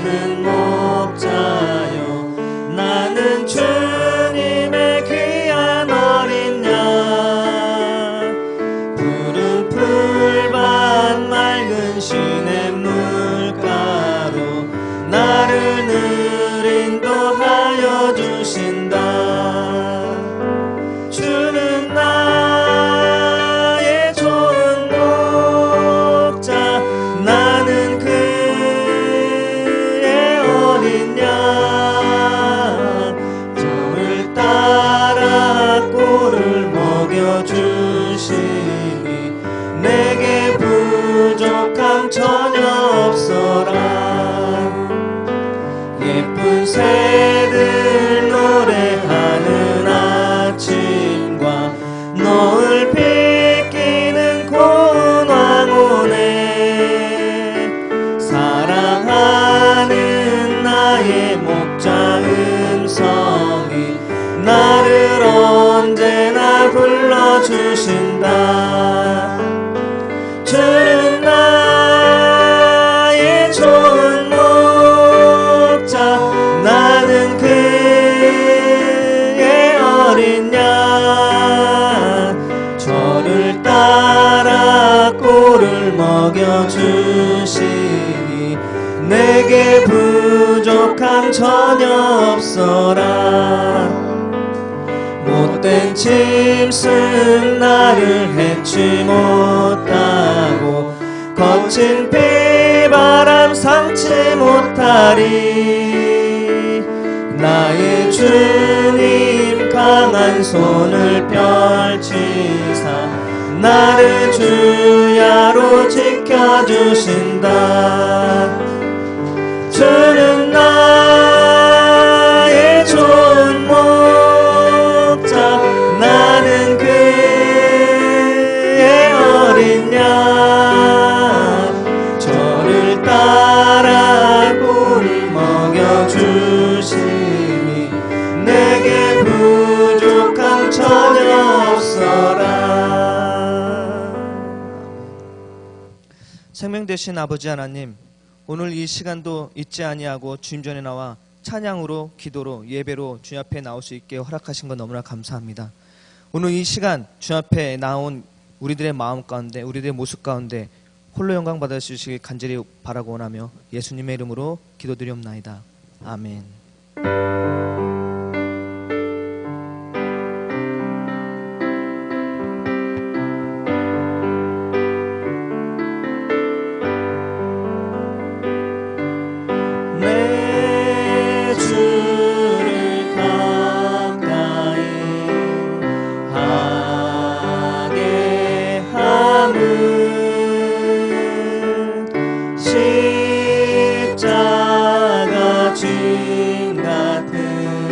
나는 목자요 나는 주님의 귀한 어린 양 푸른 풀밭 맑은 시냇물가로 나를 늘 인도하여 주신다. 주는 나의 좋은 목자 나는 그의 어린 양 저를 따라 꼴을 먹여주시니 내게 부족함 전혀 없어라. 예쁜 새들 노래하는 아침과 노을 비끼는 고운 황혼에 사랑하는 나의 목자 음성이 나를 언제나 불러주신다. 주는 나의 좋은 목자 나는 그의 어린 양 저를 따라 꼴을 먹여주시니 내게 부족함 전혀 없어라. 못된 짐승 나를 해치 못하고 거친 비바람 상치 못하리. 나의 주님 강한 손을 펼치사 나를 주야로 지켜주신다. 주는 나의 좋은 목자 나는 그의 어린 양 저를 따라 꼴을 먹여주시니 내게 부족함 전혀 없어라. 생명 되신 아버지 하나님, 오늘 이 시간도 잊지 아니하고 주님 전에 나와 찬양으로, 기도로, 예배로 주님 앞에 나올 수 있게 허락하신 것 너무나 감사합니다. 오늘 이 시간 주님 앞에 나온 우리들의 마음 가운데, 우리들의 모습 가운데 홀로 영광 받아주시길 간절히 바라고 원하며 예수님의 이름으로 기도드리옵나이다. 아멘. 십자가 주인 같은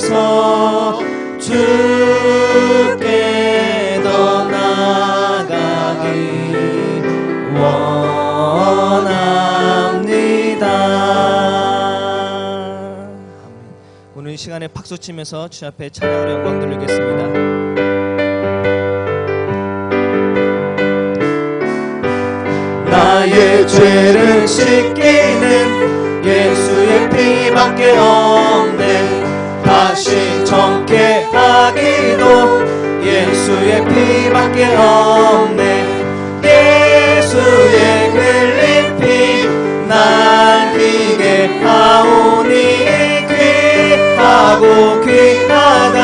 주셔서 주께 더 나아가기 원합니다. 오늘 이 시간에 박수 치면서 주 앞에 찬양으로 영광 돌리겠습니다. 나의 죄를 씻기는 예수의 피밖에 없네. 다시 정케하기도 예수의 피밖에 없네. 예수의 흘린 피 날 귀게 하오니 귀하고 귀하다.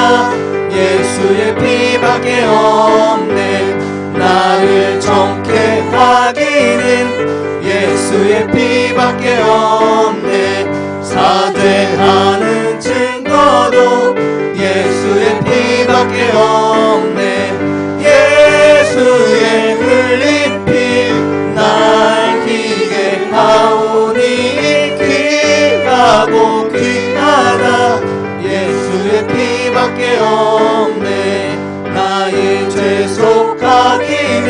예수의 피밖에 없네. 나를 정케 하기는 예수의 피밖에 없네. 사죄하는 증거도 예수의 피밖에 없네. 예수의 흘린 피 날 귀게 하오니 귀하고 귀하다. 예수의 피밖에 없네. 나의 죄 속하기는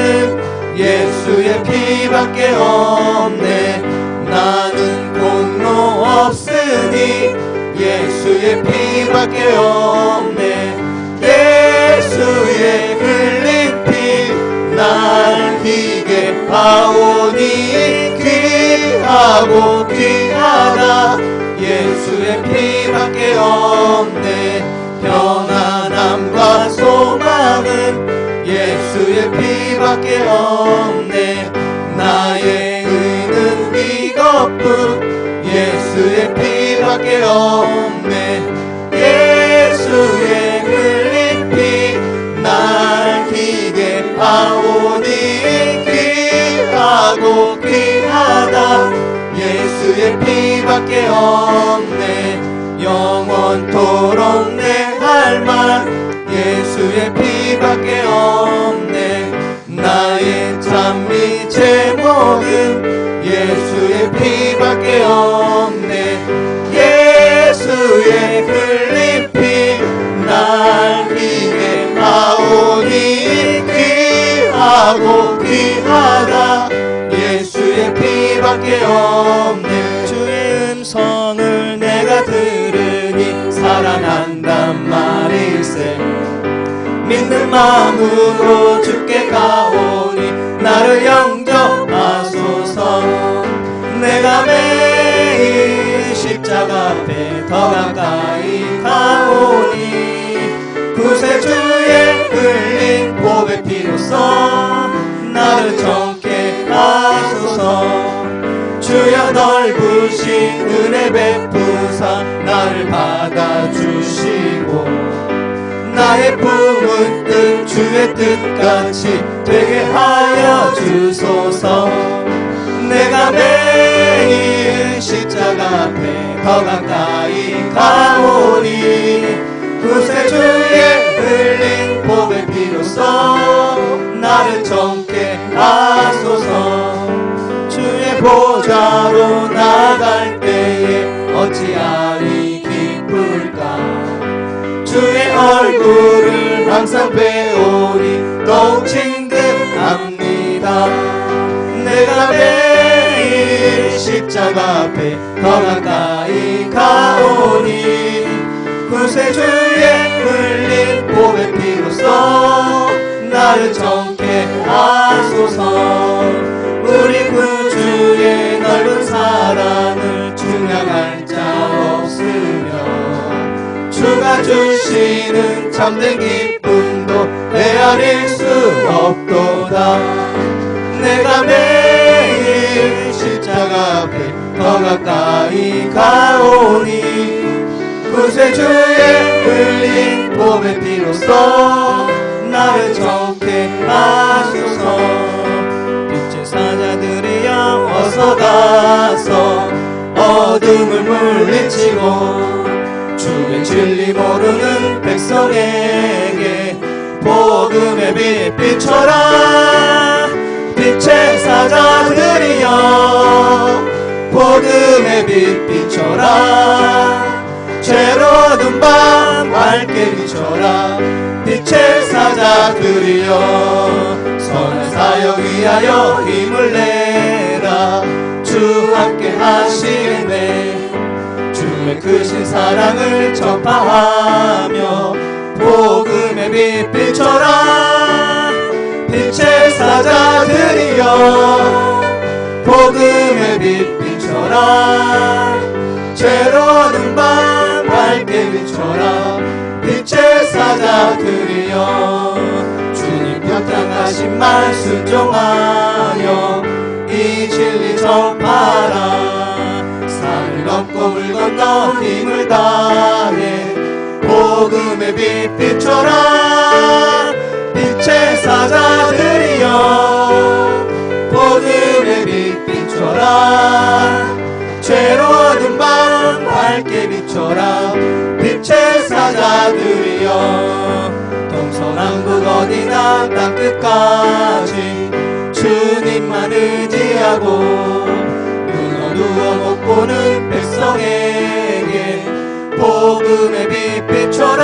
예수의 피밖에 없네. 나는 공로 없으니 예수의 피밖에 없네. 예수의 흘린 피 날 귀게 하오니 귀하고 귀하다. 예수의 피밖에 없네. 편안함과 소망은 예수의 피밖에 없네. 나의 의는 이것뿐 예수의 피밖에 없네. 예수의 흘린 피 날 귀게 하오니 귀하고 귀하다. 예수의 피밖에 없네. 영원토록 내 할 말 예수의 피밖에 없네. 나의 찬미 제목은 예수의 피밖에 없네. 예수의 흘린 피 날 귀게 하오니 귀하고 귀하다. 예수의 피밖에 없네. 주의 음성을 내가 들으니 살아난단 말일세. 믿는 마음으로 주께 가오니 나를 영접하소서. 내가 매일 십자가 앞에 더 가까이 가오니 구세주의 흘린 보배 피로써 나를 정케 하소서. 주여 넓으신 은혜 베푸사 나를 받아주시고 나의 품은 뜻 주의 뜻같이 되게 하여 주소서. 내가 매일 십자가 앞에 더 가까이 가오니 구세주의 흘린 보배 피로써 나를 정케 하소서. 주의 보좌로 나갈 때에 어찌하리 기쁠까. 주의 얼굴을 항상 배우니 더욱 친근합니다. 내가 매일 십자가 앞에 더 가까이 가오니 구세주의 흘린 보배 피로써 나를 정케 하소서. 우리 구주의 넓은 사랑을 중량할 자 없으며 주가 주시는 참된 기쁨도 헤아릴 수 없도다. 내가 매일 십자가 앞에 더 가까이 가오니 구세주의 흘린 보배 피로써 나를 정케 하소서. 빛의 사자들이여 어서 가서 어둠을 물리치고 주의 진리 모르는 백성에게 복음의 빛 비춰라. 빛의 사자들이여 복음의 빛 비춰라. 죄로 든 밤 밝게 비춰라. 빛의 사자들이여 선한 사역 위하여 힘을 내라. 주 함께 하시겠네. 주의 크신 사랑을 전파하며 복음의 빛 비춰라. 빛의 사자들이여 복음의 빛 비춰라. 죄로 어두운 밤 밝게 비춰라. 빛의 사자들이여 주님 표창하신 말 순종하여 이 진리 전파라. 산을 넘고 물 건너 힘을 다해 복음의 빛 비춰라. 빛의 사자들이여 복음의 빛 비춰라. 죄로 어두운 밤 밝게 비춰라. 빛의 사자들이여 동서남북 어디나 땅끝까지 주님만 의지하고 눈 어두워 못 보는 백성에게 복음의 빛 비춰라.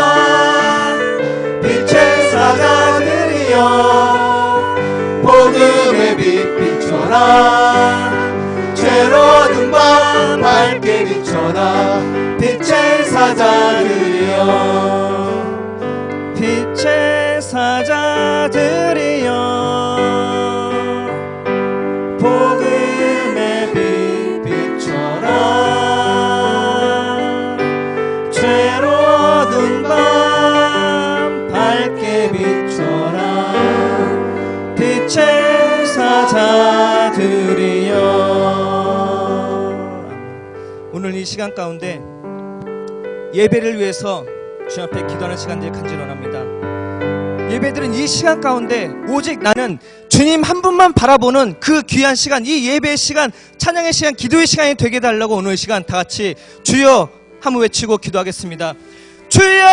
빛의 사자들이여 복음의 빛 비춰라. 죄로 어두운 밤 밝게 비춰라. 빛의 사자들이여 빛의 사자들이여 복음의 빛 비춰라. 죄로 어두운 밤 밝게 비춰라. 빛의 사자들이여. 오늘 이 시간 가운데 예배를 위해서 주님 앞에 기도하는 시간들이 간절히 원합니다. 예배들은 이 시간 가운데 오직 나는 주님 한 분만 바라보는 그 귀한 시간, 이 예배의 시간, 찬양의 시간, 기도의 시간이 되게 해달라고 오늘 이 시간 다 같이 주여 한번 외치고 기도하겠습니다. 주여!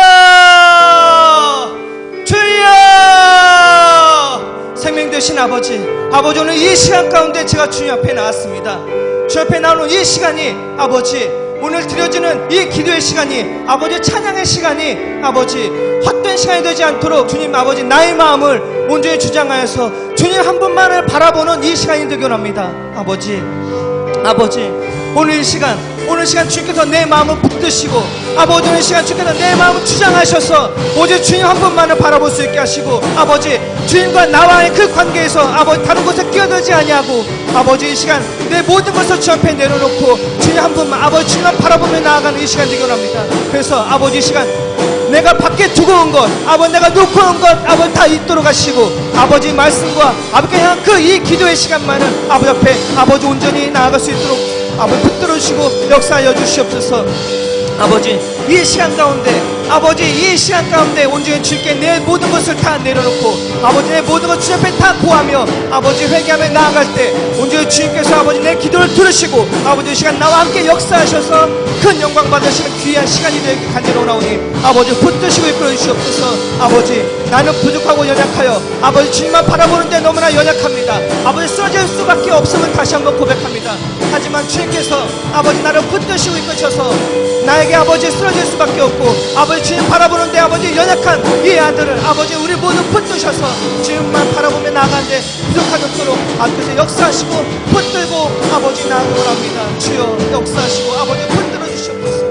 주여! 생명 되신 아버지, 아버지 오늘 이 시간 가운데 제가 주님 앞에 나왔습니다. 주 앞에 나오는 이 시간이 아버지 오늘 드려지는 이 기도의 시간이 아버지 찬양의 시간이 아버지 헛된 시간이 되지 않도록 주님 아버지 나의 마음을 온전히 주장하여서 주님 한 분만을 바라보는 이 시간이 되길 원합니다. 아버지 오늘 시간 주님께서 내 마음을 붙드시고 아버지 오늘 시간 주님께서 내 마음을 주장하셔서 오직 주님 한 분만을 바라볼 수 있게 하시고 아버지 주님과 나와의 그 관계에서 아버지 다른 곳에 끼어들지 아니하고 아버지 이 시간 내 모든 것을 주 앞에 내려놓고 주님 한 분만 아버지 주님만 바라보며 나아가는 이 시간 되길 원합니다. 그래서 아버지 이 시간 내가 밖에 두고 온 것 아버지 내가 놓고 온 것 아버지 다 잊도록 하시고 아버지 말씀과 아버지 향한 그 이 기도의 시간만은 아버지 앞에 아버지 온전히 나아갈 수 있도록 아버지 붙들어 주시고 역사하여 주시옵소서. 아버지 이 시간 가운데 아버지 이 시간 가운데 온전히 주님께 내 모든 것을 다 내려놓고 아버지 내 모든 것 주님 앞에 다 구하며 아버지 회개하며 나아갈 때 온전히 주님께서 아버지 내 기도를 들으시고 아버지 이 시간 나와 함께 역사하셔서 큰 영광 받으시는 귀한 시간이 되길 간절히 원하오니 아버지 붙드시고 이끌어 주시옵소서. 아버지 나는 부족하고 연약하여 아버지 주님만 바라보는데 너무나 연약합니다. 아버지 쓰러질 수밖에 없음을 다시 한번 고백합니다. 하지만 주님께서 아버지 나를 붙드시고 이끄셔서 나에게 아버지 쓰러질 수밖에 없고 아버지 주님 바라보는데 아버지 연약한 이 아들을 아버지 우리 모두 붙드셔서 주님만 바라보며 나아가는데 부족하지 않도록 앞에서 역사하시고 붙들고 아버지 나아가고 합니다. 주여 역사하시고 아버지 붙들어 주시옵소서.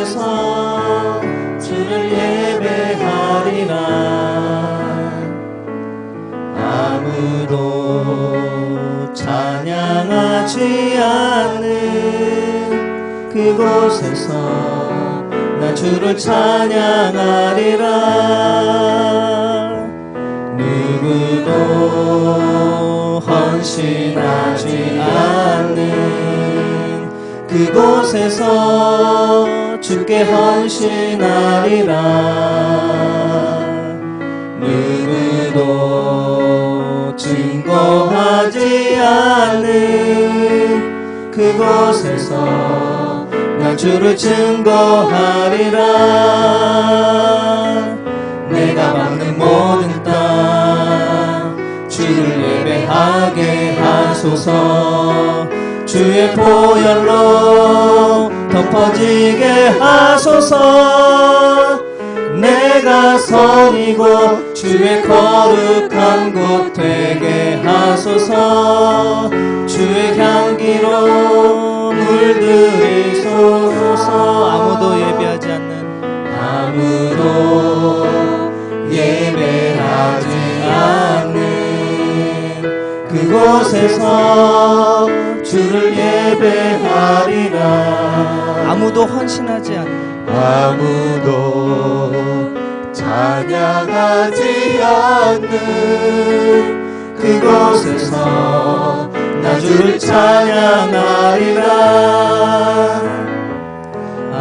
그곳에서 주를 예배하리라. 아무도 찬양하지 않는 그곳에서 나 주를 찬양하리라. 누구도 헌신하지 않는 그곳에서 주께 헌신하리라. 누구도 증거하지 않는 그곳에서 나 주를 증거하리라. 내가 막는 모든 땅 주를 예배하게 하소서. 주의 보혈로 덮어지게 하소서. 내가 선이고 주의 거룩한 곳 되게 하소서. 주의 향기로 물들이소서. 아무도 예배하지 않는 아무도 예배하지 않는 그곳에서 주를 예배하리라. 아무도 헌신하지 않는 아무도 찬양하지 않는 그곳에서 나 주를 찬양하리라.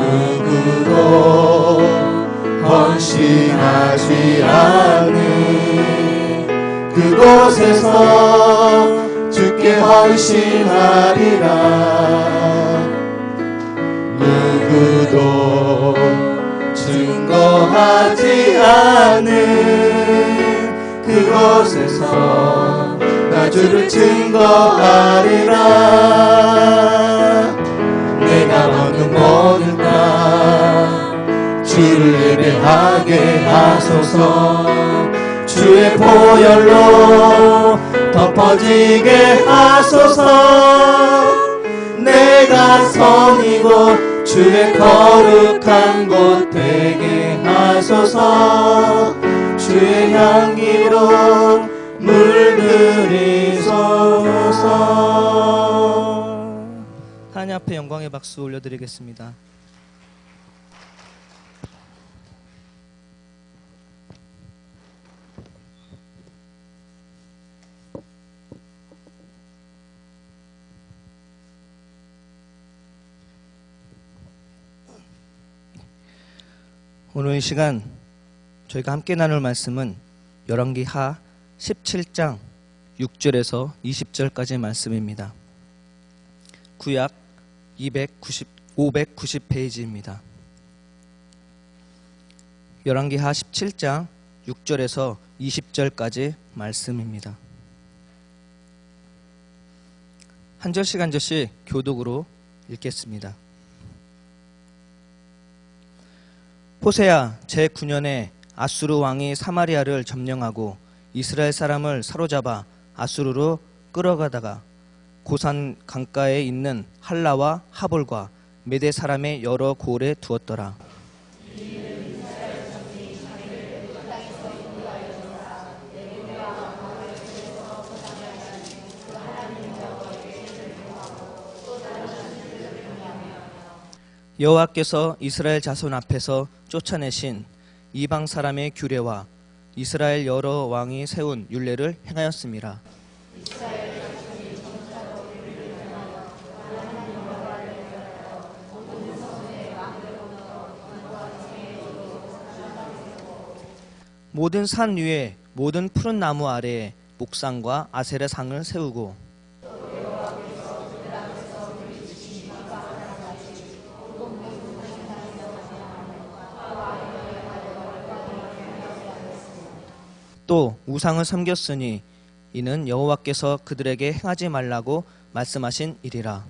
누구도 헌신하지 않는 그곳에서 주께 헌신하리라. 누구도 증거하지 않는 그곳에서 나 주를 증거하리라. 내가 얻는 모든 땅 주를 예배하게 하소서. 주의 보혈로 덮어지게 하소서. 내가 선이고 주의 거룩한 곳 되게 하소서. 주의 향기로 물들이소서. 하나님 앞에 영광의 박수 올려드리겠습니다. 오늘 이 시간 저희가 함께 나눌 말씀은 열왕기하 17장 6절에서 20절까지의 말씀입니다. 구약 590페이지입니다. 열왕기하 17장 6절에서 20절까지 말씀입니다. 한 절씩 한 절씩 교독으로 읽겠습니다. 호세아 제9년에 아수르 왕이 사마리아를 점령하고 이스라엘 사람을 사로잡아 아수르로 끌어가다가 고산 강가에 있는 할라와 하볼과 메대 사람의 여러 고을에 두었더라. 여호와께서 이스라엘 자손 앞에서 쫓아내신 이방 사람의 규례와 이스라엘 여러 왕이 세운 율례를 행하였음이라. 모든 산 위에 모든 푸른 나무 아래에 목상과 아세라 상을 세우고 또 우상을 섬겼으니 이는 여호와께서 그들에게 행하지 말라고 말씀하신 일이라.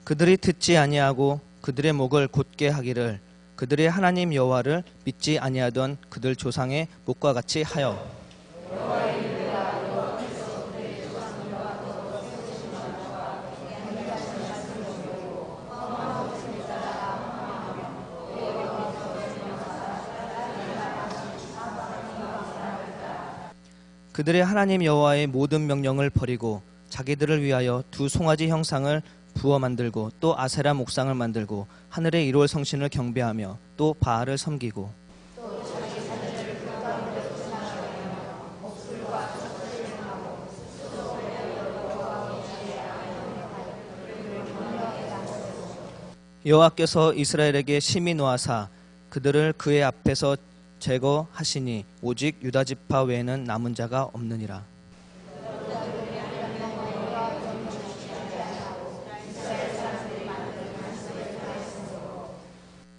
그들이 듣지 아니하고 그들의 목을 곧게 하기를 그들의 하나님 여호와를 믿지 아니하던 그들 조상의 목과 같이 하여 그들의 하나님 여호와의 모든 명령을 버리고 자기들을 위하여 두 송아지 형상을 부어 만들고 또 아세라 목상을 만들고 하늘의 일월 성신을 경배하며 또 바알을 섬기고 여호와께서 이스라엘에게 심히 노하사 그들을 그의 앞에서 제거하시니 오직 유다 지파 외에는 남은 자가 없느니라.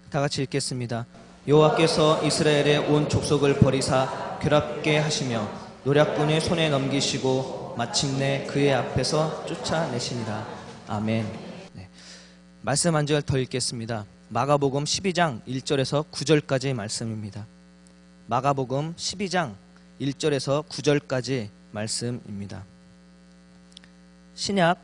다 같이 읽겠습니다. 여호와께서 이스라엘의 온 족속을 버리사 괴롭게 하시며 노략군의 손에 넘기시고 마침내 그의 앞에서 쫓아내시니라. 아멘. 네. 말씀 한 절 더 읽겠습니다. 마가복음 12장 1절에서 9절까지의 말씀입니다. 마가복음 12장 1절에서 9절까지 말씀입니다. 신약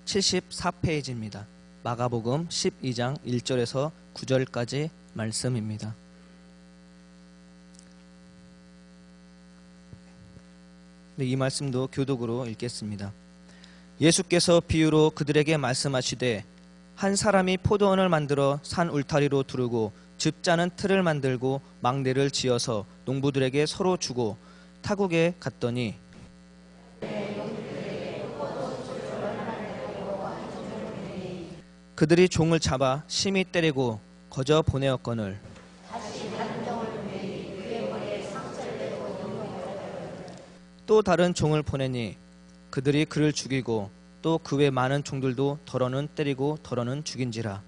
74페이지입니다. 마가복음 12장 1절에서 9절까지 말씀입니다. 네, 이 말씀도 교독으로 읽겠습니다. 예수께서 비유로 그들에게 말씀하시되 한 사람이 포도원을 만들어 산 울타리로 두르고 즙 짜는 틀을 만들고 망대를 지어서 농부들에게 서로 주고 타국에 갔더니 그들이 종을 잡아 심히 때리고 거저 보내었거늘 또 다른 종을 보내니 그들이 그를 죽이고 또 그 외 많은 종들도 더러는 때리고 더러는 죽인지라.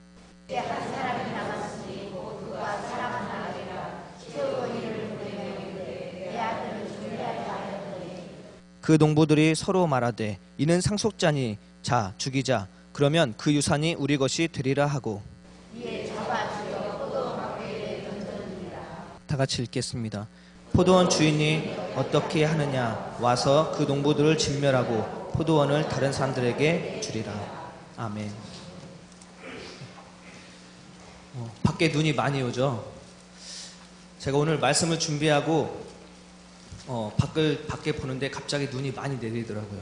그 농부들이 서로 말하되 이는 상속자니 자 죽이자 그러면 그 유산이 우리 것이 되리라 하고 다 같이 읽겠습니다. 포도원 주인이 어떻게 하느냐 와서 그 농부들을 진멸하고 포도원을 다른 사람들에게 주리라. 아멘. 밖에 눈이 많이 오죠. 제가 오늘 말씀을 준비하고 밖에 보는데 갑자기 눈이 많이 내리더라고요.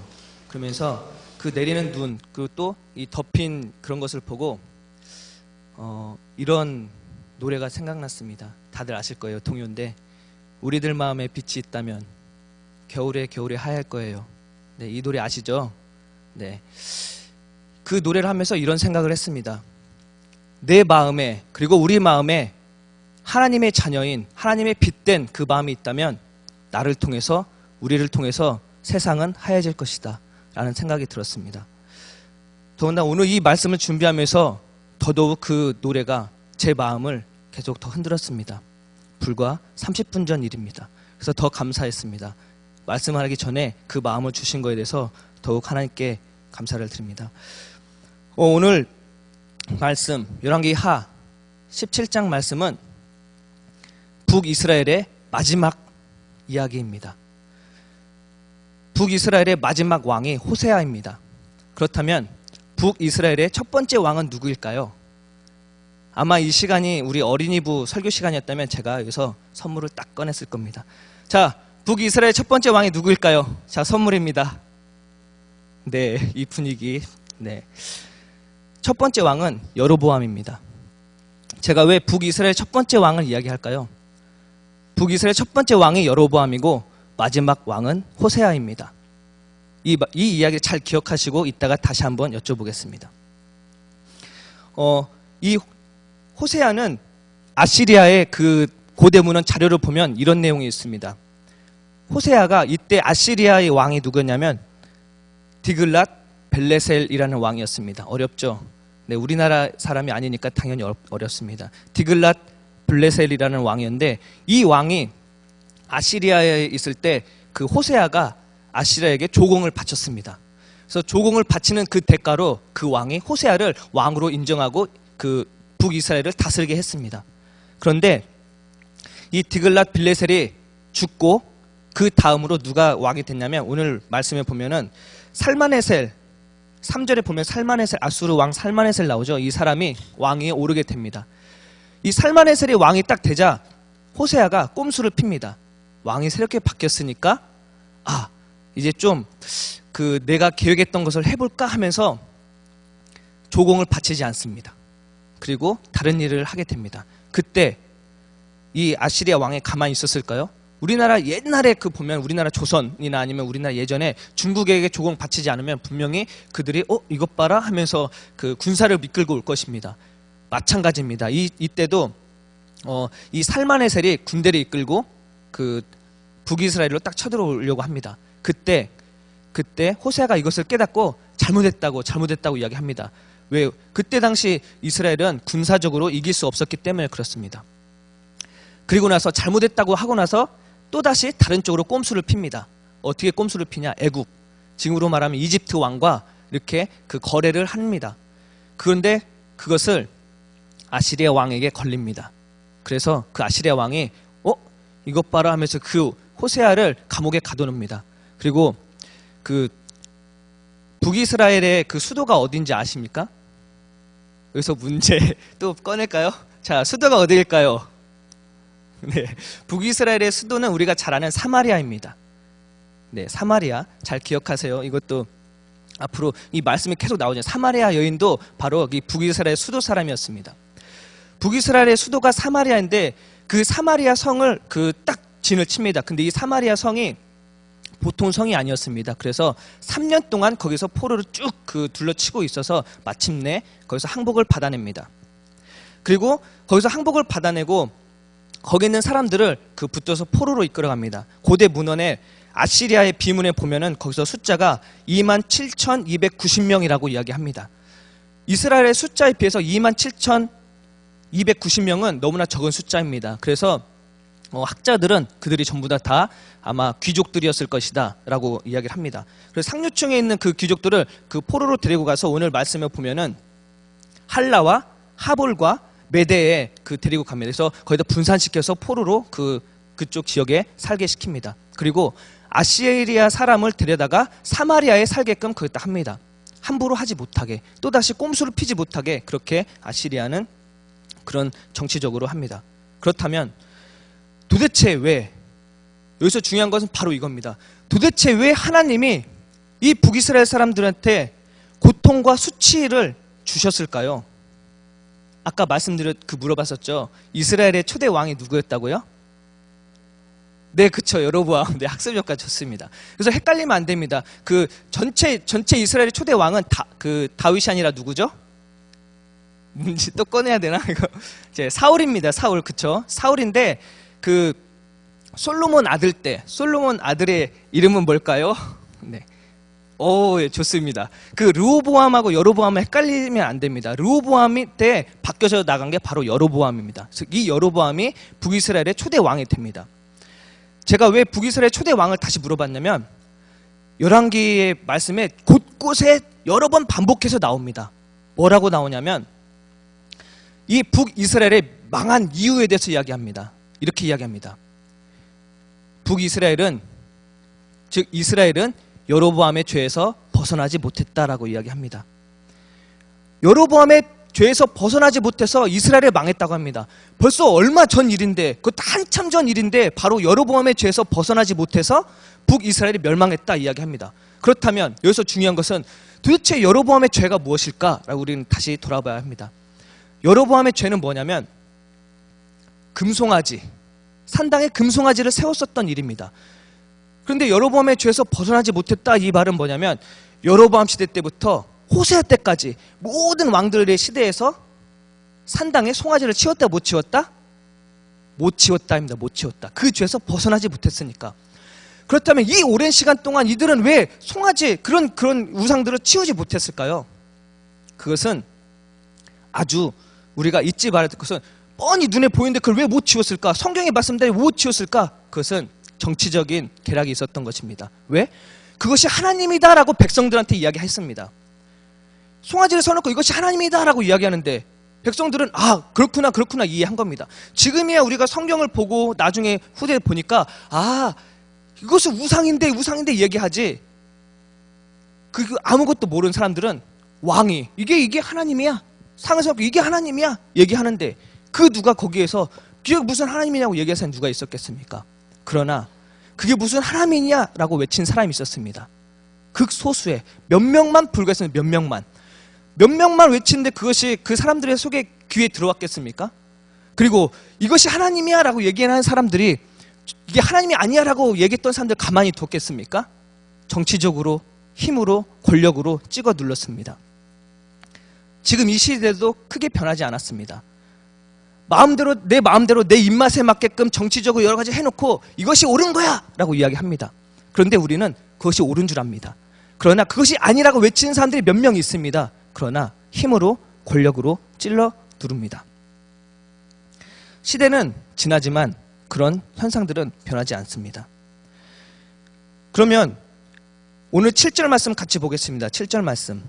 그러면서 그 내리는 눈 그리고 또 이 덮인 그런 것을 보고 이런 노래가 생각났습니다. 다들 아실 거예요. 동요인데 우리들 마음에 빛이 있다면 겨울에 하얄 거예요. 네, 이 노래 아시죠? 네, 그 노래를 하면서 이런 생각을 했습니다. 내 마음에 그리고 우리 마음에 하나님의 자녀인 하나님의 빛된 그 마음이 있다면 나를 통해서 우리를 통해서 세상은 하얘질 것이다 라는 생각이 들었습니다. 더군다나 오늘 이 말씀을 준비하면서 더더욱 그 노래가 제 마음을 계속 더 흔들었습니다. 불과 30분 전 일입니다. 그래서 더 감사했습니다. 말씀하기 전에 그 마음을 주신 거에 대해서 더욱 하나님께 감사를 드립니다. 오늘 말씀 열왕기하 17장 말씀은 북이스라엘의 마지막 이야기입니다. 북이스라엘의 마지막 왕이 호세아입니다. 그렇다면 북이스라엘의 첫 번째 왕은 누구일까요? 아마 이 시간이 우리 어린이부 설교 시간이었다면 제가 여기서 선물을 딱 꺼냈을 겁니다. 자, 북이스라엘 첫 번째 왕이 누구일까요? 자, 선물입니다. 네, 이 분위기. 네. 첫 번째 왕은 여로보암입니다. 제가 왜 북이스라엘 첫 번째 왕을 이야기할까요? 북이스라엘 첫 번째 왕이 여로보암이고 마지막 왕은 호세아입니다. 이 이야기를 잘 기억하시고 이따가 다시 한번 여쭤보겠습니다. 이 호세아는 아시리아의 그 고대 문헌 자료를 보면 이런 내용이 있습니다. 호세아가 이때 아시리아의 왕이 누구냐면 디글랏 벨레셀이라는 왕이었습니다. 어렵죠? 네, 우리나라 사람이 아니니까 당연히 어렵습니다. 디글랏 블레셀이라는 왕이었는데 이 왕이 아시리아에 있을 때 그 호세아가 아시리아에게 조공을 바쳤습니다. 그래서 조공을 바치는 그 대가로 그 왕이 호세아를 왕으로 인정하고 그 북이스라엘을 다스리게 했습니다. 그런데 이 디글랏 빌레셀이 죽고 그 다음으로 누가 왕이 됐냐면 오늘 말씀에 보면은 살마네셀 3절에 보면 살마네셀 아수르 왕 살마네셀 나오죠. 이 사람이 왕위에 오르게 됩니다. 이 살마네셀이 왕이 딱 되자 호세아가 꼼수를 핍니다. 왕이 새롭게 바뀌었으니까 이제 좀 내가 계획했던 것을 해볼까 하면서 조공을 바치지 않습니다. 그리고 다른 일을 하게 됩니다. 그때 이 아시리아 왕이 가만히 있었을까요? 우리나라 옛날에 보면 우리나라 조선이나 아니면 우리나라 예전에 중국에게 조공 바치지 않으면 분명히 그들이 이것 봐라 하면서 그 군사를 이끌고 올 것입니다. 마찬가지입니다. 이때도 이 살마네셀이 군대를 이끌고 그 북이스라엘로 딱 쳐들어오려고 합니다. 그때 호세아가 이것을 깨닫고 잘못했다고 이야기합니다. 왜? 그때 당시 이스라엘은 군사적으로 이길 수 없었기 때문에 그렇습니다. 그리고 나서 잘못했다고 하고 나서 또다시 다른 쪽으로 꼼수를 핍니다. 어떻게 꼼수를 피냐? 애굽, 지금으로 말하면 이집트 왕과 이렇게 그 거래를 합니다. 그런데 그것을 아시리아 왕에게 걸립니다. 그래서 그 아시리아 왕이 이것 봐라 하면서 그 호세아를 감옥에 가둬놉니다. 그리고 그 북이스라엘의 그 수도가 어딘지 아십니까? 여기서 문제 또 꺼낼까요? 자, 수도가 어디일까요? 네, 북이스라엘의 수도는 우리가 잘 아는 사마리아입니다. 네, 사마리아 잘 기억하세요. 이것도 앞으로 이 말씀이 계속 나오죠. 사마리아 여인도 바로 이 북이스라엘 수도 사람이었습니다. 북이스라엘의 수도가 사마리아인데 그 사마리아 성을 딱 진을 칩니다. 근데 이 사마리아 성이 보통 성이 아니었습니다. 그래서 3년 동안 거기서 포로를 쭉 둘러치고 있어서 마침내 거기서 항복을 받아냅니다. 그리고 거기서 항복을 받아내고 거기 있는 사람들을 붙들어서 포로로 이끌어갑니다. 고대 문헌에 아시리아의 비문에 보면은 거기서 숫자가 27,290명이라고 이야기합니다. 이스라엘의 숫자에 비해서 27,290명은 너무나 적은 숫자입니다. 그래서 학자들은 그들이 전부 다 아마 귀족들이었을 것이다 라고 이야기를 합니다. 그래서 상류층에 있는 그 귀족들을 포로로 데리고 가서 오늘 말씀에 보면은 할라와 하볼과 메대에 데리고 갑니다. 그래서 거기다 분산시켜서 포로로 그쪽 지역에 살게 시킵니다. 그리고 아시리아 사람을 데려다가 사마리아에 살게끔 거기다 합니다. 함부로 하지 못하게, 또다시 꼼수를 피지 못하게 그렇게 아시리아는 그런 정치적으로 합니다. 그렇다면 도대체 왜, 여기서 중요한 것은 바로 이겁니다. 도대체 왜 하나님이 이 북이스라엘 사람들한테 고통과 수치를 주셨을까요? 아까 물어봤었죠. 이스라엘의 초대 왕이 누구였다고요? 네, 그쵸. 여로보암. 네, 학습효과 좋습니다. 그래서 헷갈리면 안 됩니다. 전체 이스라엘의 초대 왕은 다윗이 아니라 누구죠? 또 꺼내야 되나? 이거 이제 사울입니다. 사울, 그쵸? 사울인데 솔로몬 아들의 이름은 뭘까요? 네. 예, 좋습니다. 르호보암하고 여로보암을 헷갈리면 안 됩니다. 르호보암이 때 바뀌어서 나간 게 바로 여로보암입니다. 그래서 이 여로보암이 북이스라엘의 초대 왕이 됩니다. 제가 왜 북이스라엘 초대 왕을 다시 물어봤냐면 열왕기의 말씀에 곳곳에 여러 번 반복해서 나옵니다. 뭐라고 나오냐면 이 북이스라엘의 망한 이유에 대해서 이야기합니다. 이렇게 이야기합니다. 북이스라엘은, 즉 이스라엘은 여로보암의 죄에서 벗어나지 못했다라고 이야기합니다. 여로보암의 죄에서 벗어나지 못해서 이스라엘을 망했다고 합니다. 벌써 얼마 전 일인데, 그것도 한참 전 일인데 바로 여로보암의 죄에서 벗어나지 못해서 북이스라엘이 멸망했다 이야기합니다. 그렇다면 여기서 중요한 것은 도대체 여로보암의 죄가 무엇일까라고 우리는 다시 돌아봐야 합니다. 여로보암의 죄는 뭐냐면 금송아지, 산당에 금송아지를 세웠었던 일입니다. 그런데 여로보암의 죄에서 벗어나지 못했다 이 말은 뭐냐면 여로보암 시대 때부터 호세아 때까지 모든 왕들의 시대에서 산당에 송아지를 치웠다 못 치웠다? 못 치웠다입니다. 못 치웠다. 그 죄에서 벗어나지 못했으니까. 그렇다면 이 오랜 시간 동안 이들은 왜 송아지 그런 우상들을 치우지 못했을까요? 그것은 아주 우리가 잊지 말아야 될 것은 뻔히 눈에 보이는데 그걸 왜 못 치웠을까? 성경의 말씀대로 못 치웠을까? 그것은 정치적인 계략이 있었던 것입니다. 왜? 그것이 하나님이다라고 백성들한테 이야기했습니다. 송아지를 서놓고 이것이 하나님이다라고 이야기하는데 백성들은 아 그렇구나 그렇구나 이해한 겁니다. 지금이야 우리가 성경을 보고 나중에 후대에 보니까 아 이것은 우상인데 얘기하지. 그 아무것도 모르는 사람들은 왕이 이게 하나님이야, 상에서 이게 하나님이야 얘기하는데 그 누가 거기에서 이게 무슨 하나님이냐고 얘기하는 사람이 누가 있었겠습니까? 그러나 그게 무슨 하나님이냐라고 외친 사람이 있었습니다. 극소수의 몇 명만 불과했습니다. 몇 명만 외치는데 그것이 그 사람들의 속에 귀에 들어왔겠습니까? 그리고 이것이 하나님이야 라고 얘기하는 사람들이 이게 하나님이 아니야 라고 얘기했던 사람들 가만히 뒀겠습니까? 정치적으로, 힘으로, 권력으로 찍어 눌렀습니다. 지금 이 시대도 크게 변하지 않았습니다. 내 마음대로 내 입맛에 맞게끔 정치적으로 여러 가지 해놓고 이것이 옳은 거야 라고 이야기합니다. 그런데 우리는 그것이 옳은 줄 압니다. 그러나 그것이 아니라고 외치는 사람들이 몇 명 있습니다. 그러나 힘으로 권력으로 찔러 누릅니다. 시대는 지나지만 그런 현상들은 변하지 않습니다. 그러면 오늘 7절 말씀 같이 보겠습니다. 7절 말씀.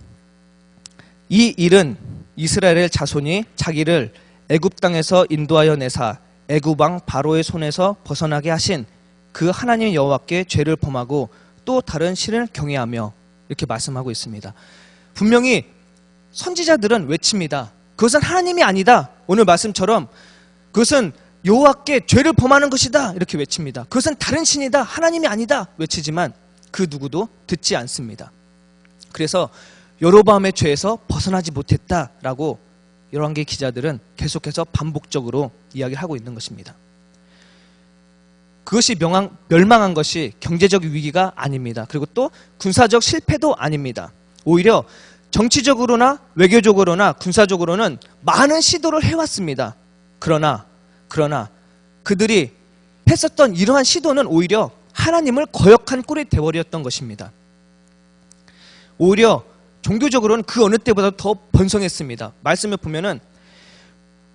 이 일은 이스라엘의 자손이 자기를 애굽 땅에서 인도하여 내사 애굽 왕 바로의 손에서 벗어나게 하신 그 하나님 여호와께 죄를 범하고 또 다른 신을 경외하며 이렇게 말씀하고 있습니다. 분명히 선지자들은 외칩니다. 그것은 하나님이 아니다. 오늘 말씀처럼 그것은 여호와께 죄를 범하는 것이다 이렇게 외칩니다. 그것은 다른 신이다. 하나님이 아니다 외치지만 그 누구도 듣지 않습니다. 그래서 여로보암의 죄에서 벗어나지 못했다라고 열왕기 기자들은 계속해서 반복적으로 이야기를 하고 있는 것입니다. 그것이 멸망한 것이 경제적 위기가 아닙니다. 그리고 또 군사적 실패도 아닙니다. 오히려 정치적으로나 외교적으로나 군사적으로는 많은 시도를 해왔습니다. 그러나 그들이 했었던 이러한 시도는 오히려 하나님을 거역한 꼴이 되어버렸던 것입니다. 오히려 종교적으로는 그 어느 때보다 더 번성했습니다. 말씀을 보면은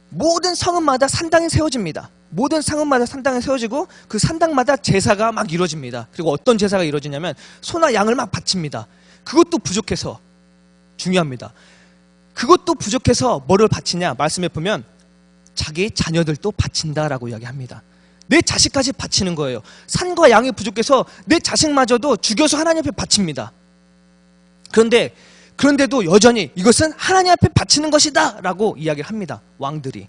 모든 성읍마다 산당이 세워집니다. 모든 성읍마다 산당이 세워지고 그 산당마다 제사가 막 이루어집니다. 그리고 어떤 제사가 이루어지냐면 소나 양을 막 바칩니다. 그것도 부족해서 중요합니다. 그것도 부족해서 뭐를 바치냐? 말씀에 보면 자기 자녀들도 바친다라고 이야기합니다. 내 자식까지 바치는 거예요. 산과 양이 부족해서 내 자식마저도 죽여서 하나님 앞에 바칩니다. 그런데도 여전히 이것은 하나님 앞에 바치는 것이다 라고 이야기를 합니다. 왕들이.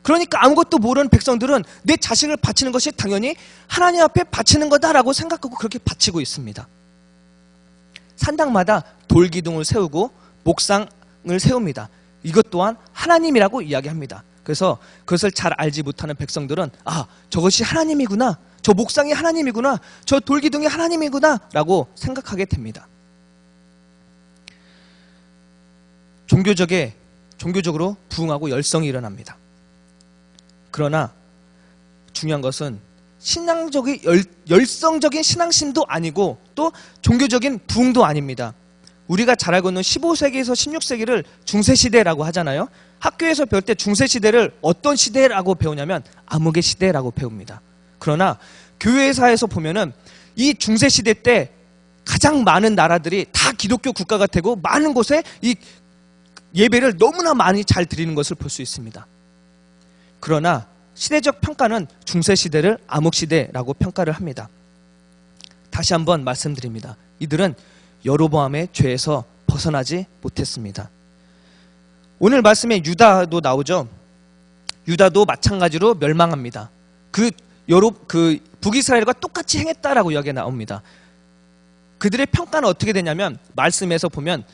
그러니까 아무것도 모르는 백성들은 내 자식을 바치는 것이 당연히 하나님 앞에 바치는 거다라고 생각하고 그렇게 바치고 있습니다. 산당마다 돌기둥을 세우고 목상을 세웁니다. 이것 또한 하나님이라고 이야기합니다. 그래서 그것을 잘 알지 못하는 백성들은 아 저것이 하나님이구나, 저 목상이 하나님이구나, 저 돌기둥이 하나님이구나 라고 생각하게 됩니다. 종교적으로 부흥하고 열성이 일어납니다. 그러나 중요한 것은 열성적인 신앙심도 아니고 또 종교적인 부흥도 아닙니다. 우리가 잘 알고 있는 15세기에서 16세기를 중세시대라고 하잖아요. 학교에서 배울 때 중세시대를 어떤 시대라고 배우냐면 암흑의 시대라고 배웁니다. 그러나 교회사에서 보면은 이 중세시대 때 가장 많은 나라들이 다 기독교 국가가 되고 많은 곳에 이 예배를 너무나 많이 잘 드리는 것을 볼 수 있습니다. 그러나 시대적 평가는 중세시대를 암흑시대라고 평가를 합니다. 다시 한번 말씀드립니다. 이들은 여로보암의 죄에서 벗어나지 못했습니다. 오늘 말씀에 유다도 나오죠. 유다도 마찬가지로 멸망합니다. 북이스라엘과 똑같이 행했다라고 이야기가 나옵니다. 그들의 평가는 어떻게 되냐면 말씀에서 보면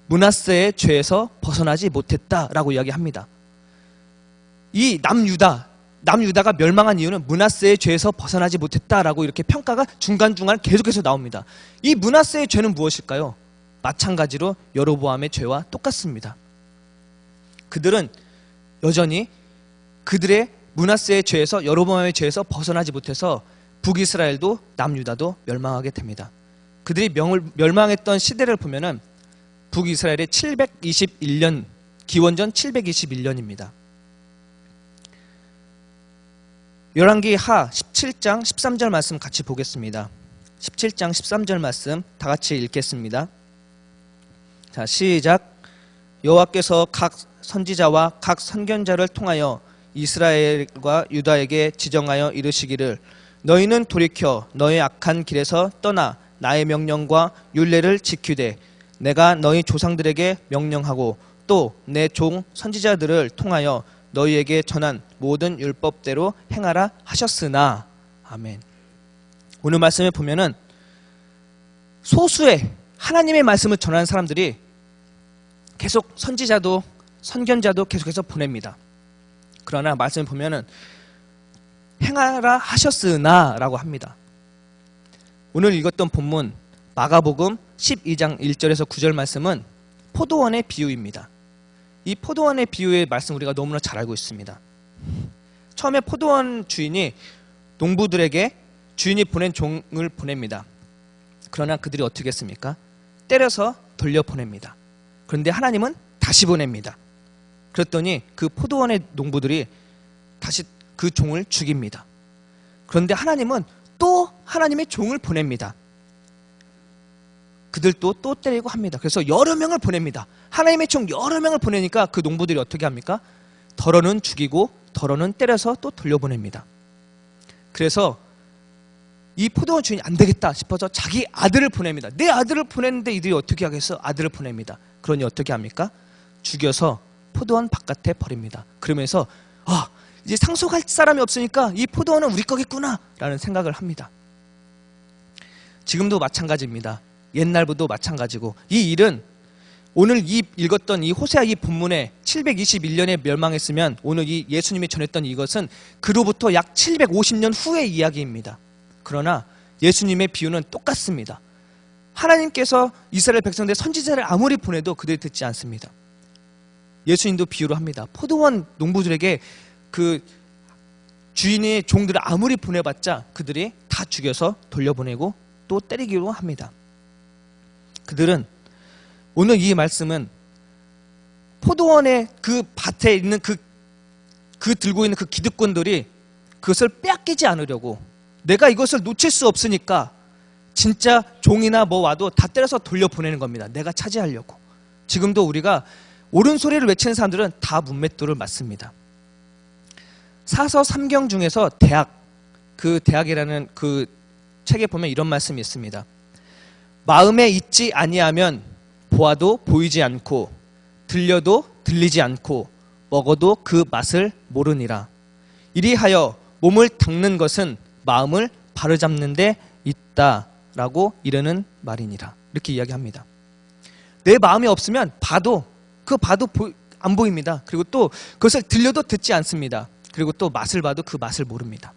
므낫세의 죄에서 벗어나지 못했다라고 이야기합니다. 이 남유다가 멸망한 이유는 므낫세의 죄에서 벗어나지 못했다라고 이렇게 평가가 중간중간 계속해서 나옵니다. 이 므낫세의 죄는 무엇일까요? 마찬가지로 여로보암의 죄와 똑같습니다. 그들은 여전히 그들의 므낫세의 죄에서 여로보암의 죄에서 벗어나지 못해서 북이스라엘도 남유다도 멸망하게 됩니다. 그들이 멸망했던 시대를 보면은 북이스라엘의 721년, 기원전 721년입니다. 열왕기 하 17장 13절 말씀 같이 보겠습니다. 17장 13절 말씀 다 같이 읽겠습니다. 자, 시작. 여호와께서 각 선지자와 각 선견자를 통하여 이스라엘과 유다에게 지정하여 이르시기를 너희는 돌이켜 너희 악한 길에서 떠나 나의 명령과 율례를 지키되 내가 너희 조상들에게 명령하고 또 내 종 선지자들을 통하여 너희에게 전한 모든 율법대로 행하라 하셨으나. 아멘. 오늘 말씀에 보면은 소수의 하나님의 말씀을 전하는 사람들이 계속 선지자도 선견자도 계속해서 보냅니다. 그러나 말씀을 보면은 행하라 하셨으나 라고 합니다. 오늘 읽었던 본문 마가복음 12장 1절에서 9절 말씀은 포도원의 비유입니다. 이 포도원의 비유의 말씀 우리가 너무나 잘 알고 있습니다. 처음에 포도원 주인이 농부들에게 주인이 보낸 종을 보냅니다. 그러나 그들이 어떻게 했습니까? 때려서 돌려보냅니다. 그런데 하나님은 다시 보냅니다. 그랬더니 그 포도원의 농부들이 다시 그 종을 죽입니다. 그런데 하나님은 또 하나님의 종을 보냅니다. 그들도 또 때리고 합니다. 그래서 여러 명을 보냅니다. 하나님의 종 여러 명을 보내니까 그 농부들이 어떻게 합니까? 덜어는 죽이고 덜어는 때려서 또 돌려보냅니다. 그래서 이 포도원 주인이 안 되겠다 싶어서 자기 아들을 보냅니다. 내 아들을 보냈는데 이들이 어떻게 하겠어? 아들을 보냅니다. 그러니 어떻게 합니까? 죽여서 포도원 바깥에 버립니다. 그러면서 이제 상속할 사람이 없으니까 이 포도원은 우리 거겠구나 라는 생각을 합니다. 지금도 마찬가지입니다. 옛날부터 마찬가지고 이 일은 오늘 읽었던 이 호세아 이 본문에 721년에 멸망했으면 오늘 이 예수님이 전했던 이것은 그로부터 약 750년 후의 이야기입니다. 그러나 예수님의 비유는 똑같습니다. 하나님께서 이스라엘 백성들 선지자를 아무리 보내도 그들이 듣지 않습니다. 예수님도 비유로 합니다. 포도원 농부들에게 그 주인의 종들을 아무리 보내봤자 그들이 다 죽여서 돌려보내고 또 때리기로 합니다. 그들은 오늘 이 말씀은 포도원의 그 밭에 있는 그 들고 있는 그 기득권들이 그것을 빼앗기지 않으려고 내가 이것을 놓칠 수 없으니까 진짜 종이나 뭐 와도 다 때려서 돌려보내는 겁니다. 내가 차지하려고. 지금도 우리가 옳은 소리를 외치는 사람들은 다 문맷돌을 맞습니다. 사서 3경 중에서 그 대학이라는 그 책에 보면 이런 말씀이 있습니다. 마음에 있지 아니하면 보아도 보이지 않고 들려도 들리지 않고 먹어도 그 맛을 모르니라. 이리하여 몸을 닦는 것은 마음을 바로잡는 데 있다라고 이르는 말이니라. 이렇게 이야기합니다. 내 마음이 없으면 봐도 안 보입니다. 그리고 또 그것을 들려도 듣지 않습니다. 그리고 또 맛을 봐도 그 맛을 모릅니다.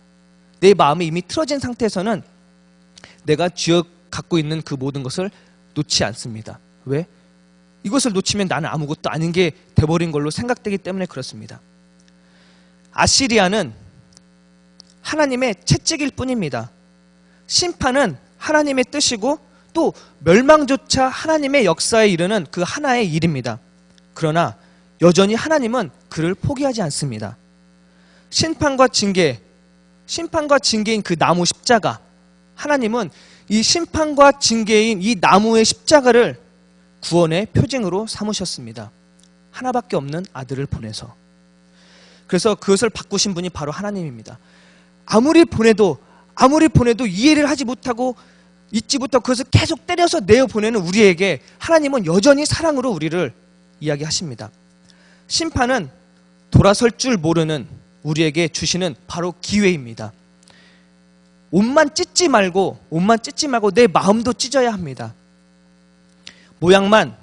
내 마음이 이미 틀어진 상태에서는 내가 갖고 있는 그 모든 것을 놓지 않습니다. 왜? 이것을 놓치면 나는 아무것도 아닌 게 돼버린 걸로 생각되기 때문에 그렇습니다. 아시리아는 하나님의 채찍일 뿐입니다. 심판은 하나님의 뜻이고 또 멸망조차 하나님의 역사에 이르는 그 하나의 일입니다. 그러나 여전히 하나님은 그를 포기하지 않습니다. 심판과 징계인 그 나무 십자가, 하나님은 이 심판과 징계인 이 나무의 십자가를 구원의 표징으로 삼으셨습니다. 하나밖에 없는 아들을 보내서. 그래서 그것을 바꾸신 분이 바로 하나님입니다. 아무리 보내도 이해를 하지 못하고 잊지 못하고 그것을 계속 때려서 내어보내는 우리에게 하나님은 여전히 사랑으로 우리를 이야기하십니다. 심판은 돌아설 줄 모르는 우리에게 주시는 바로 기회입니다. 옷만 찢지 말고 내 마음도 찢어야 합니다. 모양만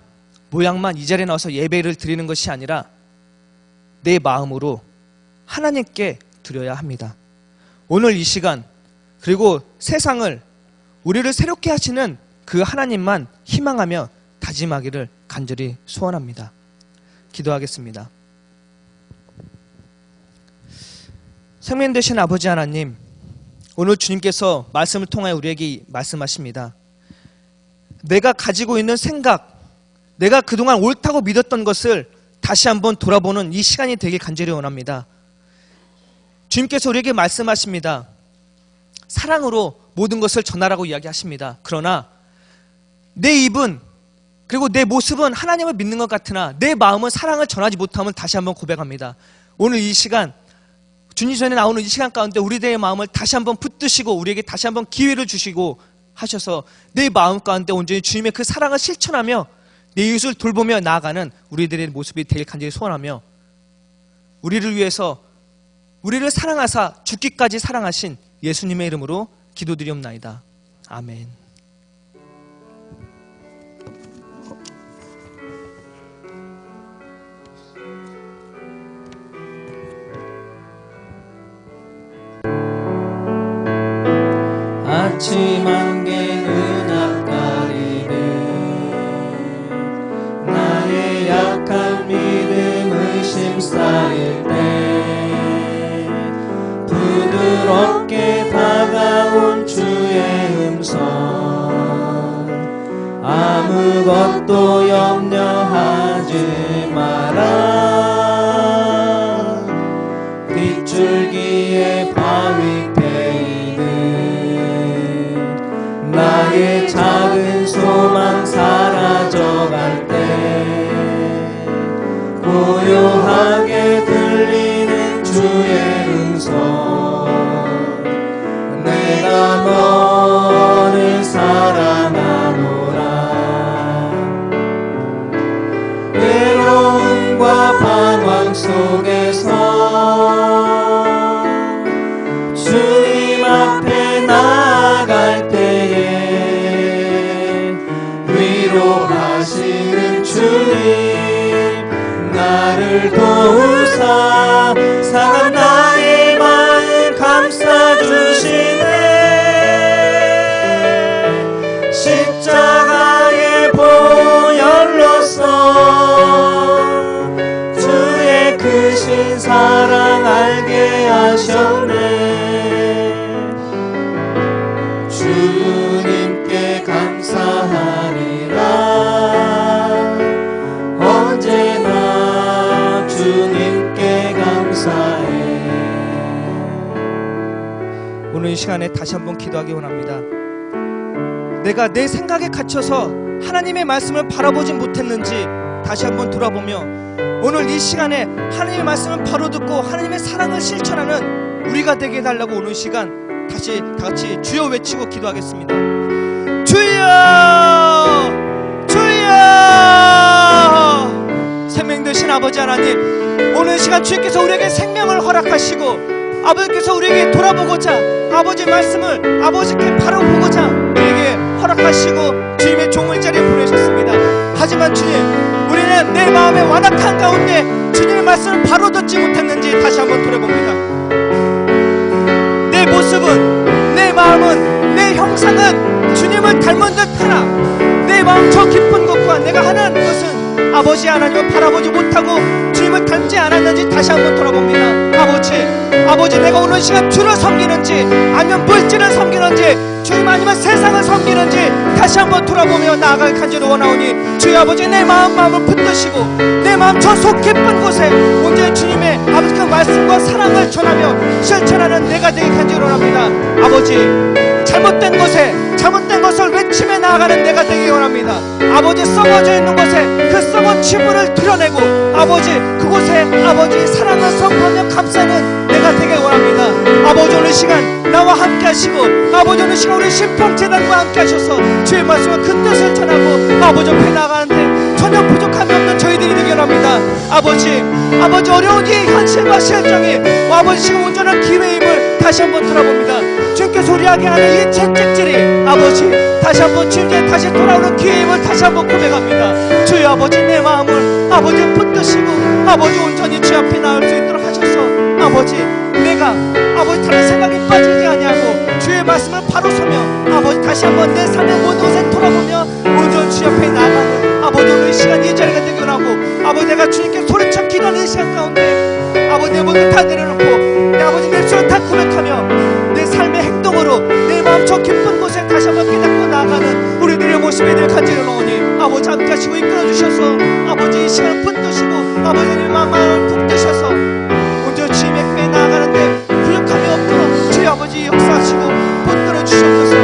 이 자리에 나와서 예배를 드리는 것이 아니라 내 마음으로 하나님께 드려야 합니다. 오늘 이 시간 그리고 세상을 우리를 새롭게 하시는 그 하나님만 희망하며 다짐하기를 간절히 소원합니다. 기도하겠습니다. 생명 되신 아버지 하나님, 오늘 주님께서 말씀을 통하여 우리에게 말씀하십니다. 내가 가지고 있는 생각, 내가 그동안 옳다고 믿었던 것을 다시 한번 돌아보는 이 시간이 되길 간절히 원합니다. 주님께서 우리에게 말씀하십니다. 사랑으로 모든 것을 전하라고 이야기하십니다. 그러나 내 입은 그리고 내 모습은 하나님을 믿는 것 같으나 내 마음은 사랑을 전하지 못함을 다시 한번 고백합니다. 오늘 이 시간, 주님 전에 나오는 이 시간 가운데 우리들의 마음을 다시 한번 붙드시고 우리에게 다시 한번 기회를 주시고 하셔서 내 마음 가운데 온전히 주님의 그 사랑을 실천하며 내 이웃을 돌보며 나아가는 우리들의 모습이 되길 간절히 소원하며, 우리를 위해서 우리를 사랑하사 죽기까지 사랑하신 예수님의 이름으로 기도드리옵나이다. 아멘. 아침 안개는 앞가리는 나의 약한 믿음 의심 쌓일 때 부드럽게 다가온 주의 음성, 아무것도 염려하지 마라. 빗줄기에 바위 패이는 나의 작은 소망 사라져갈 때 고요하게 들리는 주의 음성, 내가 너를 사랑하노라. 외로움과 방황 속에서 주님 앞에 나아갈 때에 위로하시는 주님, 나를 도우사 상한 나의 마음 감싸주시네. 십자가의 보혈로서 주의 크신 사랑 알게 하셨네. 주님께 감사하리라. 언제나 주님께 감사해. 오늘 이 시간에 다시 한번 기도하기 원합니다. 내가 내 생각에 갇혀서 하나님의 말씀을 바라보지 못했는지 다시 한번 돌아보며, 오늘 이 시간에 하나님의 말씀을 바로 듣고 하나님의 사랑을 실천하는 우리가 되게 해달라고 오늘 시간 다시 다같이 주여 외치고 기도하겠습니다. 주여! 주여! 생명 되신 아버지 하나님, 오늘 시간 주님께서 우리에게 생명을 허락하시고 아버지께서 우리에게 돌아보고자 아버지의 말씀을 아버지께 바라보고자 우리에게 허락하시고 주님의 종을 자리에 보내셨습니다. 하지만 주님, 우리는 내 마음의 완악한 가운데 주님의 말씀을 바로 듣지 못했는지 다시 한번 돌아봅니다. 내 모습은, 내 마음은, 내 형상은 주님을 닮은 듯하나 내 마음 저 깊은 곳과 내가 하는 것은 아버지 하나님을 바라보지 못하고 주님을 닮지 않았는지 다시 한번 돌아봅니다. 아버지 내가 오늘 시간 주를 섬기는지 아니면 물질을 섬기는지 주님 아니면 세상을 섬기는지 다시 한번 돌아보며 나아갈 간절히 원하오니 주여 아버지 내 마음을 붙드시고 내 마음 저 속 깊은 곳에 온전히 주님의 아버지 그 말씀과 사랑을 전하며 실천하는 내가 되기 간절히 원합니다. 아버지 잘못된 것을 외치며 나아가는 내가 되기 원합니다. 아버지 썩어져 있는 곳에 그 썩은 치부를 드러내고 아버지 그곳에 아버지 사랑을 선포하며 감싸는 내가 되기 원합니다. 아버지 오늘 시간 나와 함께 하시고 아버지 오늘 시간 우리 신봉재단과 함께 하셔서 주의 말씀과 그 뜻을 전하고 아버지 앞에 나가는데 전혀 부족함이 없는 저희들이 되기 원합니다. 아버지 어려운 이 현실과 실정이 아버지 지금 온전한 기회임을 다시 한번 돌아봅니다. 주님께서 우리에게 하는 이 채찍질이 아버지 다시 한번 주님께 다시 돌아오는 기회임을 다시 한번 고백합니다. 주여 아버지 내 마음을 아버지 붙드시고 아버지 온전히 주 앞에 나올 수 있도록 하셔서 아버지 내가 아버지 다른 생각이 빠지지 아니하고 주의 말씀을 바로 서며 아버지 다시 한번 내 삶의 모든 곳에 돌아보며 온전히 주 옆에 나가는 아버지 오늘 이 시간 이 자리가 되기 원하고 아버지 내가 주님께 소리쳐 기도하는 이 시간 가운데 아버지 내 모든 다 내려놓고 내 아버지 내 입술을 다 고백하며 내 삶의 행동으로 내 마음 저 깊은 곳에 다시 한번 깨닫고 나아가는 우리들의 모습에 대해 간절히 원하오니 아버지 함께 하시고 이끌어 주셔서 아버지 이 시간을 붙드시고 아버지 내 마음을 붙드셔서 온전히 주님의 교회에 나아가는데 부족함이 없도록 주의 아버지 역사하시고 붙들어 주시옵소서.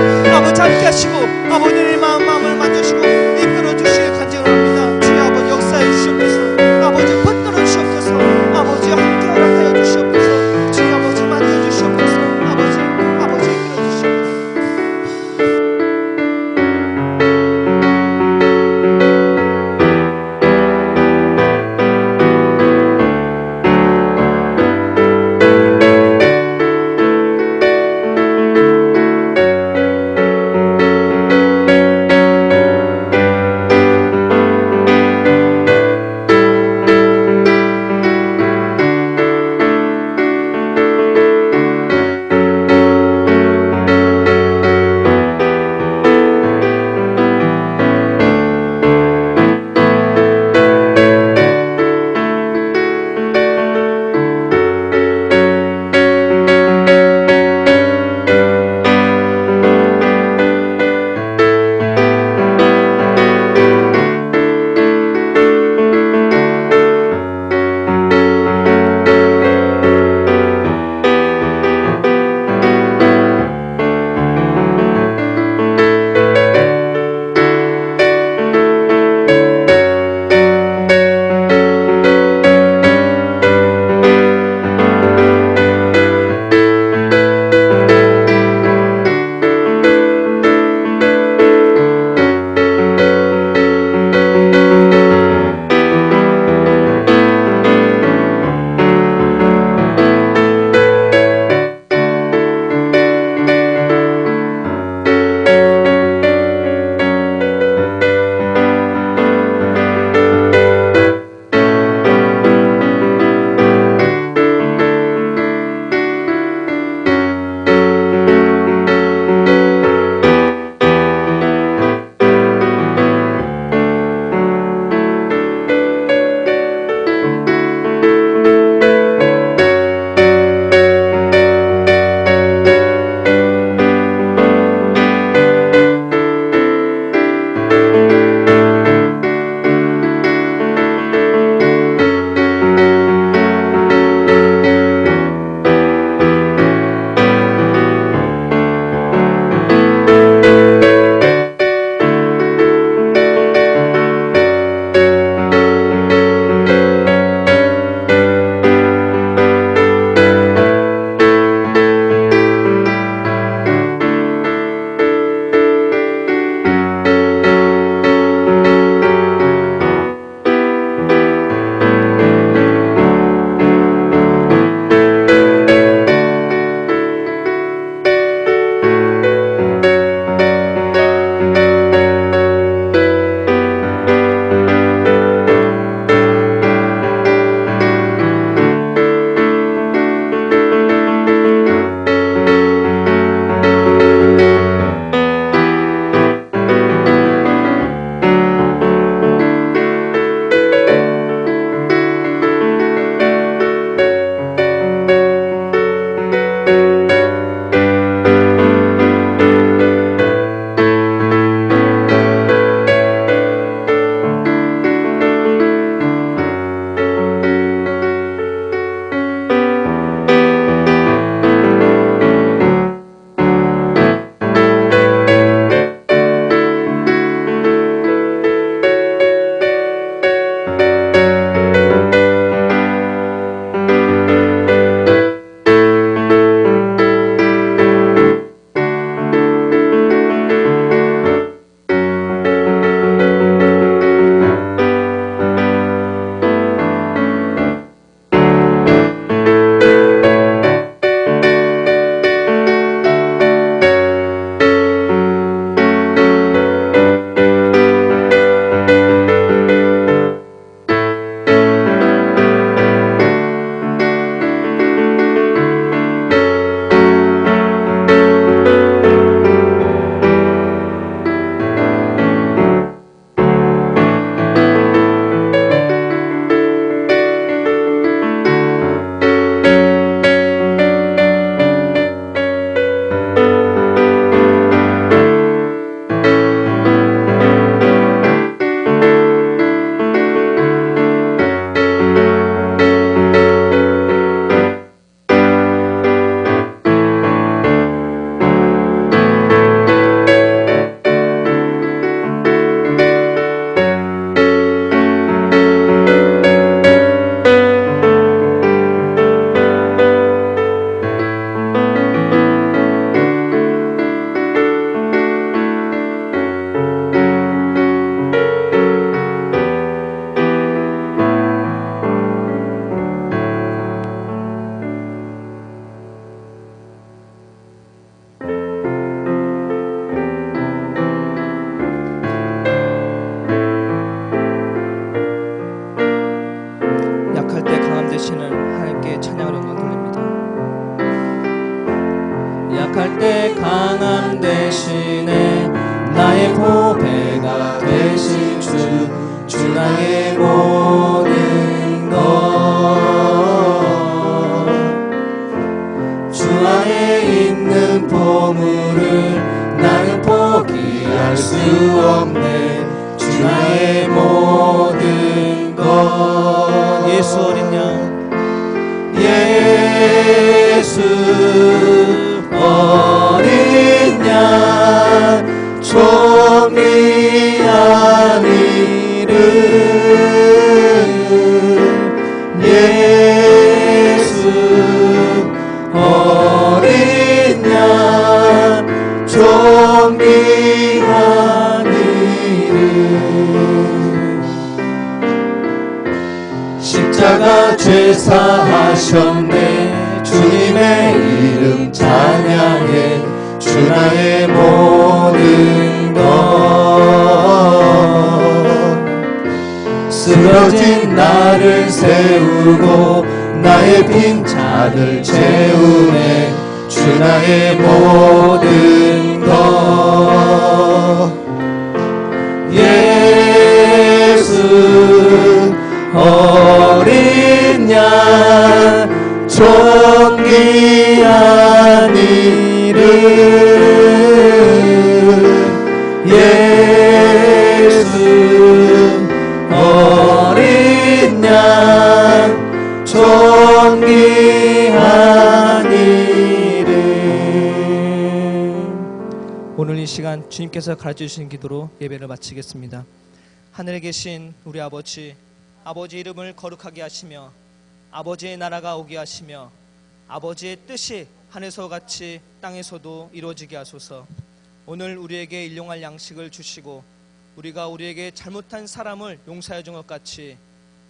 하시고 아버지의 마음을 만져주시고 이끌어 주시길 간절히 합니다. 주여 아버지 역사해 주시옵소서. 아버지 붙들어 주시옵소서. 아버지 함께 허락하여 주시옵소서. 주여 아버지 만져 주시옵소서. 아버지 이끌어 주시옵소서. 나의 보배가 되신 주 나의 모든 것. 주 안에 있는 보물을 나는 포기할 수 없네. 주 나의 모든 것. 예수 어린 양, 예수 어린 양 존귀한 이름. 예수 어린 양 존귀한 이름. 십자가 죄사하셨네. 주님의 이름 찬양해. 주 나의 모든 것. 쓰러진 나를 세우고 나의 빈 잔을 채우네. 주 나의 모든 것. 예수 어린 양 존귀한 이름. 예수 어린 양 존귀한 이름. 오늘 이 시간 주님께서 가르쳐 주신 기도로 예배를 마치겠습니다. 하늘에 계신 우리 아버지, 아버지 이름을 거룩하게 하시며 아버지의 나라가 오게 하시며 아버지의 뜻이 하늘에서 같이 땅에서도 이루어지게 하소서. 오늘 우리에게 일용할 양식을 주시고 우리가 우리에게 잘못한 사람을 용서하여 준 것 같이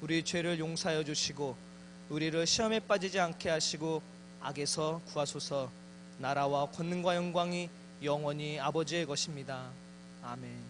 우리 죄를 용서하여 주시고 우리를 시험에 빠지지 않게 하시고 악에서 구하소서. 나라와 권능과 영광이 영원히 아버지의 것입니다. 아멘.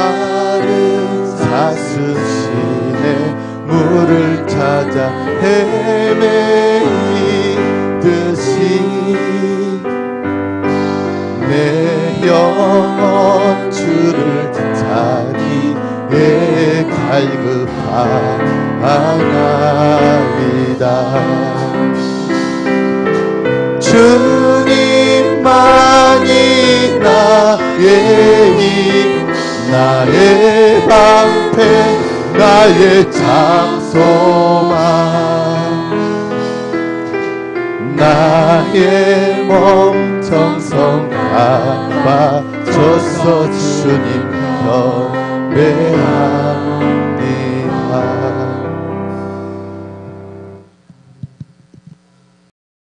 목마른 사슴시내 물을 찾아 헤매이듯이 내 영혼 주를 찾기에 갈급하나이다. 주님만이 나의 힘, 나의 방패, 나의 장소만. 나의 몸 정성 갚아줘서 주님 경배합니다.